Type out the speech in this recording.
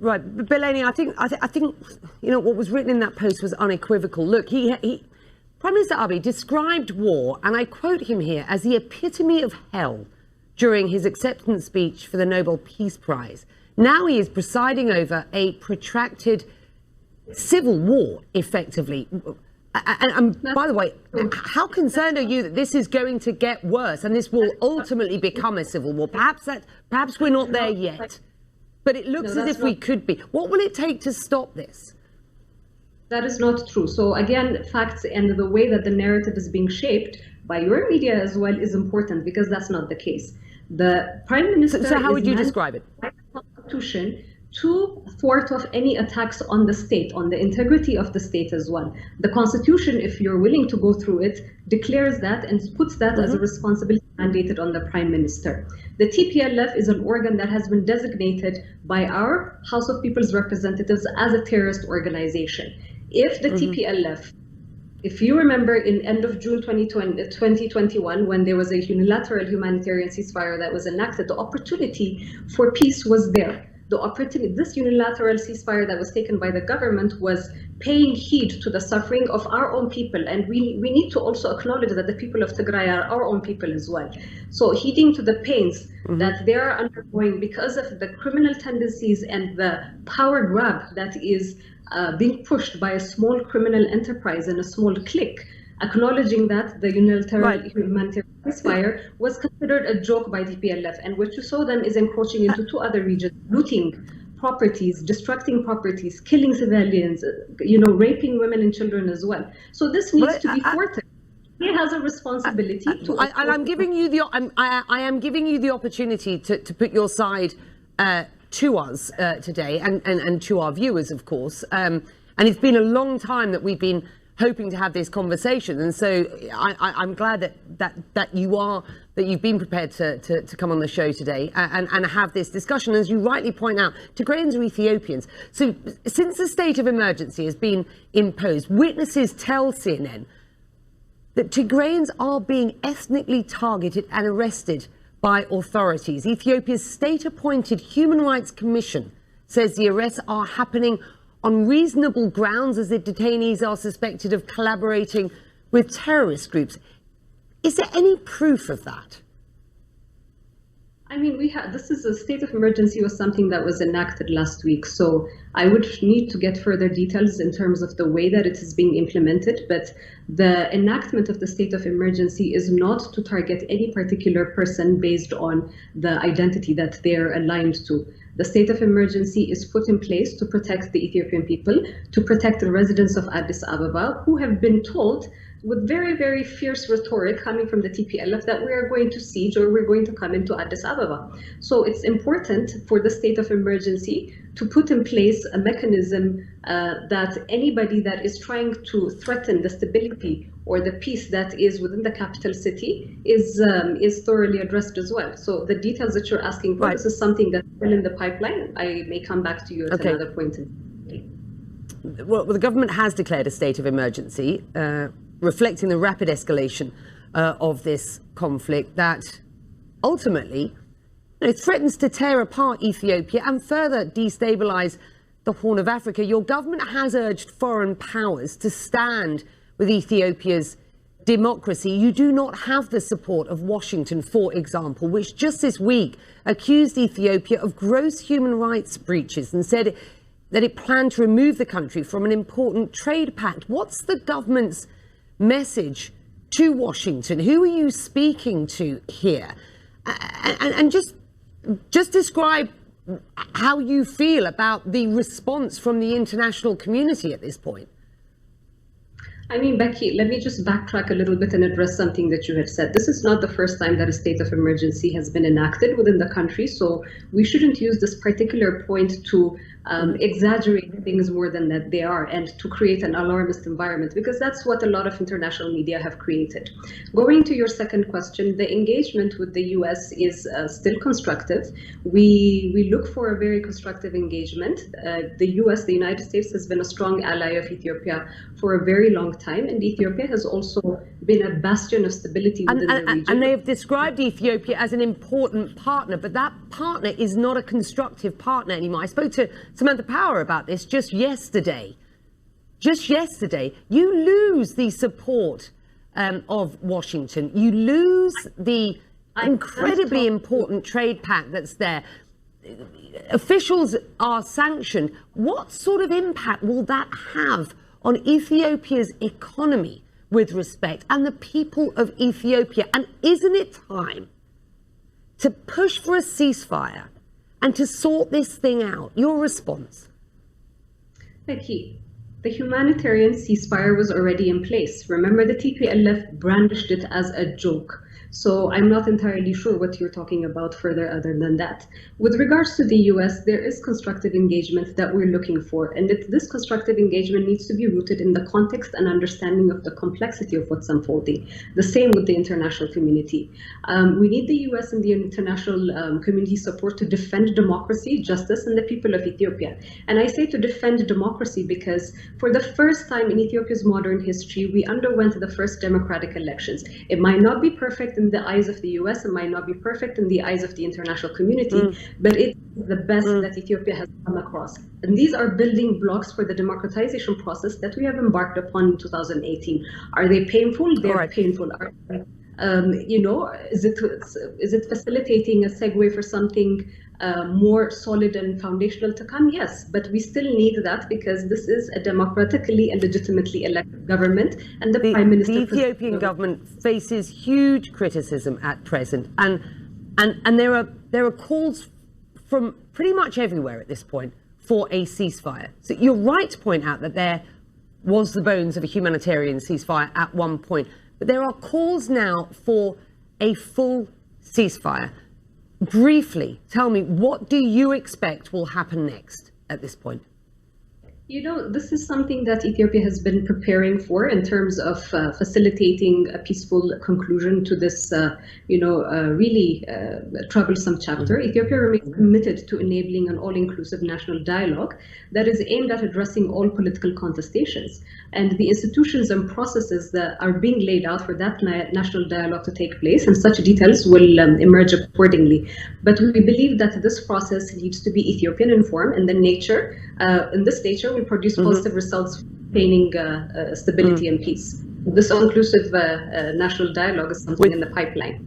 Right, but Billen, I think you know what was written in that post was unequivocal. Look, Prime Minister Abiy described war, and I quote him here, as the epitome of hell during his acceptance speech for the Nobel Peace Prize. Now he is presiding over a protracted civil war, effectively. And by the way, how concerned are you that this is going to get worse and this will ultimately become a civil war? Perhaps we're not there yet. But it looks as if we could be. What will it take to stop this? That is not true. So again, facts and the way that the narrative is being shaped by your media as well is important, because that's not the case. The Prime Minister so how would you describe it? By the Constitution to thwart off any attacks on the state, on the integrity of the state as well. The Constitution, if you're willing to go through it, declares that and puts that as a responsibility mandated on the Prime Minister. The TPLF is an organ that has been designated by our House of People's Representatives as a terrorist organization. If the TPLF, if you remember in end of June 2021, when there was a unilateral humanitarian ceasefire that was enacted, the opportunity for peace was there. The opportunity, this unilateral ceasefire that was taken by the government was paying heed to the suffering of our own people. And we need to also acknowledge that the people of Tigray are our own people as well. So heeding to the pains that they are undergoing because of the criminal tendencies and the power grab that is being pushed by a small criminal enterprise and a small clique, acknowledging that the unilateral humanitarian ceasefire was considered a joke by TPLF, and what you saw them is encroaching into two other regions, looting properties, destructing properties, killing civilians, raping women and children as well. So this needs to be thwarted. He has a responsibility to. And I'm giving you the. I am giving you the opportunity to put your side to us today, and to our viewers, of course. And it's been a long time that we've been hoping to have this conversation, and so I'm glad that you've been prepared to come on the show today and have this discussion. As you rightly point out, Tigrayans are Ethiopians. So since the state of emergency has been imposed, witnesses tell CNN that Tigrayans are being ethnically targeted and arrested by authorities. Ethiopia's state-appointed Human Rights Commission says the arrests are happening on reasonable grounds, as the detainees are suspected of collaborating with terrorist groups. Is there any proof of that? I mean, this is a state of emergency was something that was enacted last week. So I would need to get further details in terms of the way that it is being implemented. But the enactment of the state of emergency is not to target any particular person based on the identity that they're aligned to. The state of emergency is put in place to protect the Ethiopian people, to protect the residents of Addis Ababa, who have been told with very, very fierce rhetoric coming from the TPLF that we are going to siege or we're going to come into Addis Ababa. So it's important for the state of emergency to put in place a mechanism that anybody that is trying to threaten the stability or the peace that is within the capital city is thoroughly addressed as well. So the details that you're asking for, this is something that's still in the pipeline. I may come back to you at another point. Well, the government has declared a state of emergency, reflecting the rapid escalation of this conflict that ultimately threatens to tear apart Ethiopia and further destabilize the Horn of Africa. Your government has urged foreign powers to stand with Ethiopia's democracy. You do not have the support of Washington, for example, which just this week accused Ethiopia of gross human rights breaches and said that it planned to remove the country from an important trade pact. What's the government's message to Washington? Who are you speaking to here? And just describe how you feel about the response from the international community at this point. I mean, Becky, let me just backtrack a little bit and address something that you had said. This is not the first time that a state of emergency has been enacted within the country, so we shouldn't use this particular point to exaggerate things more than that they are and to create an alarmist environment, because that's what a lot of international media have created. Going to your second question, the engagement with the US is still constructive. We look for a very constructive engagement. The US, the United States, has been a strong ally of Ethiopia for a very long time, and Ethiopia has also been a bastion of stability within the region. And they have described Ethiopia as an important partner, but that partner is not a constructive partner anymore. I spoke to Samantha Power about this just yesterday. Just yesterday, you lose the support of Washington. You lose the incredibly important trade pact that's there. Officials are sanctioned. What sort of impact will that have on Ethiopia's economy with respect and the people of Ethiopia? And isn't it time to push for a ceasefire and to sort this thing out? Your response? Becky, the humanitarian ceasefire was already in place. Remember, the TPLF brandished it as a joke. So I'm not entirely sure what you're talking about further other than that. With regards to the US, there is constructive engagement that we're looking for. And this constructive engagement needs to be rooted in the context and understanding of the complexity of what's unfolding. The same with the international community. We need the US and the international community support to defend democracy, justice, and the people of Ethiopia. And I say to defend democracy because for the first time in Ethiopia's modern history, we underwent the first democratic elections. It might not be perfect in the eyes of the US, it might not be perfect in the eyes of the international community, but it's the best that Ethiopia has come across. And these are building blocks for the democratization process that we have embarked upon in 2018. Are they painful? They're painful. Is it facilitating a segue for something more solid and foundational to come? Yes, but we still need that because this is a democratically and legitimately elected government, and the Prime Minister. The Ethiopian government faces huge criticism at present, and there are calls from pretty much everywhere at this point for a ceasefire. So you're right to point out that there was the bones of a humanitarian ceasefire at one point, but there are calls now for a full ceasefire. Briefly, tell me, what do you expect will happen next at this point? You know, this is something that Ethiopia has been preparing for in terms of facilitating a peaceful conclusion to this, really troublesome chapter. Ethiopia remains committed to enabling an all-inclusive national dialogue that is aimed at addressing all political contestations. And the institutions and processes that are being laid out for that national dialogue to take place, and such details will emerge accordingly. But we believe that this process needs to be Ethiopian in form, and in this nature will produce positive results pertaining stability and peace. This inclusive national dialogue is something in the pipeline.